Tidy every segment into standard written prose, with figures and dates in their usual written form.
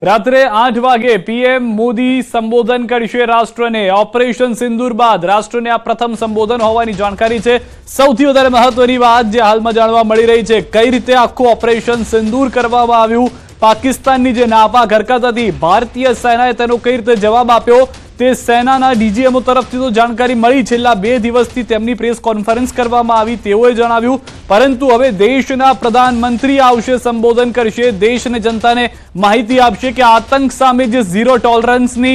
રાત્રે 8 વાગે પીએમ મોદી સંબોધન કરશે રાષ્ટ્રને। ઓપરેશન સિંદૂર બાદ રાષ્ટ્રને આ પ્રથમ સંબોધન હોવાની જાણકારી છે। સૌથી વધારે મહત્વની વાત જે હાલમાં જાણવા મળી રહી છે, કઈ રીતે આખું ઓપરેશન સિંદૂર કરવામાં આવ્યું, પાકિસ્તાનની જે નાપાક હરકત હતી, ભારતીય સેનાએ તેનો કઈ રીતે જવાબ આપ્યો, તે સેનાના ડીજીએમઓ તરફથી તો જાણકારી મળી। છેલ્લા 2 દિવસથી તેમની પ્રેસ કોન્ફરન્સ કરવામાં આવી તેઓએ જણાવ્યું, પરંતુ હવે દેશના પ્રધાનમંત્રી આવશે, સંબોધન કરશે, દેશને જનતાને માહિતી આપશે કે આતંક સામે જે ઝીરો ટોલરન્સની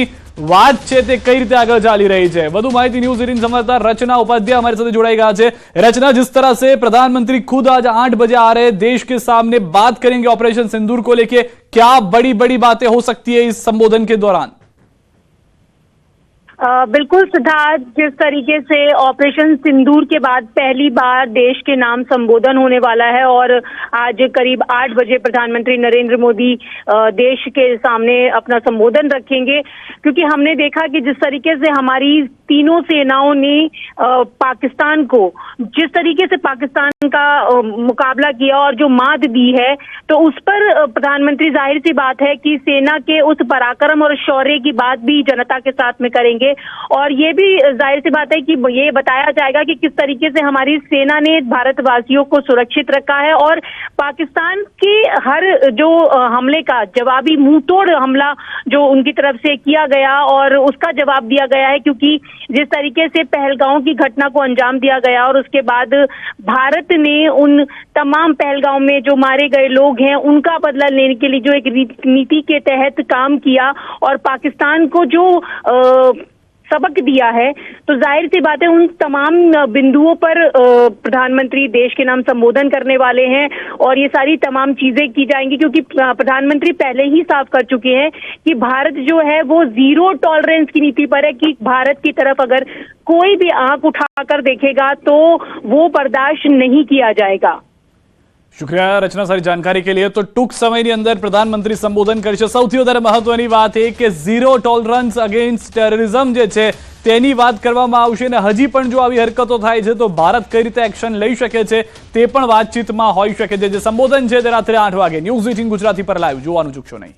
વાત છે તે કઈ રીતે આગળ ચાલી रही है। વધુ માહિતી न्यूज़ 18 संवाददाता रचना उपाध्याय हमारे साथ जुड़ाई गया है। रचना, जिस तरह से प्रधानमंत्री खुद आज 8 बजे आ रहे हैं, देश के सामने बात करेंगे ऑपरेशन सिंदूर को लेके, क्या बड़ी बड़ी बातें हो सकती है इस संबोधन के दौरान? बिल्कुल सिद्धार्थ, जिस तरीके से ऑपरेशन सिंदूर के बाद पहली बार देश के नाम संबोधन होने वाला है और आज करीब 8 बजे प्रधानमंत्री नरेंद्र मोदी देश के सामने अपना संबोधन रखेंगे, क्योंकि हमने देखा कि जिस तरीके से हमारी तीनों सेनाओं ने पाकिस्तान को, जिस तरीके से पाकिस्तान का मुकाबला किया और जो मात दी है, तो उस पर प्रधानमंत्री जाहिर सी बात है कि सेना के उस पराक्रम और शौर्य की बात भी जनता के साथ में करेंगे। और ये भी जाहिर सी बात है कि ये बताया जाएगा कि किस तरीके से हमारी सेना ने भारतवासियों को सुरक्षित रखा है और पाकिस्तान के हर जो हमले का जवाबी मुंहतोड़ हमला जो उनकी तरफ से किया गया और उसका जवाब दिया गया है, क्योंकि जिस तरीके से पहलगांव की घटना को अंजाम दिया गया और उसके बाद भारत ने उन तमाम पहलगांव में जो मारे गए लोग हैं उनका बदला लेने के लिए जो एक नीति के तहत काम किया और पाकिस्तान को जो सबक दिया है, तो जाहिर सी बात है उन तमाम बिंदुओं पर प्रधानमंत्री देश के नाम संबोधन करने वाले हैं और ये सारी तमाम चीजें की जाएंगी, क्योंकि प्रधानमंत्री पहले ही साफ कर चुके हैं कि भारत जो है वो जीरो टॉलरेंस की नीति पर है, कि भारत की तरफ अगर कोई भी आंख उठाकर देखेगा तो वो बर्दाश्त नहीं किया जाएगा। शुक्रिया रचना, सारी जानकारी के लिए। तो टूंक समयनी अंदर प्रधानमंत्री संबोधन करशे। सौथी वधारे महत्वनी वात ए के जीरो टॉलरन्स अगेन्स्ट टेररिज्म जे छे तेनी वात करवामां आवशे ने हजी पण जो आवी हरकतो थाय छे तो भारत कई रीते एक्शन लई शके छे ते पण वातचीतमां होई शके छे। जे संबोधन छे ते रात्रे 8 वागे न्यूज़ 18 गुजराती पर लाइव जोवानुं चूकशो नहीं।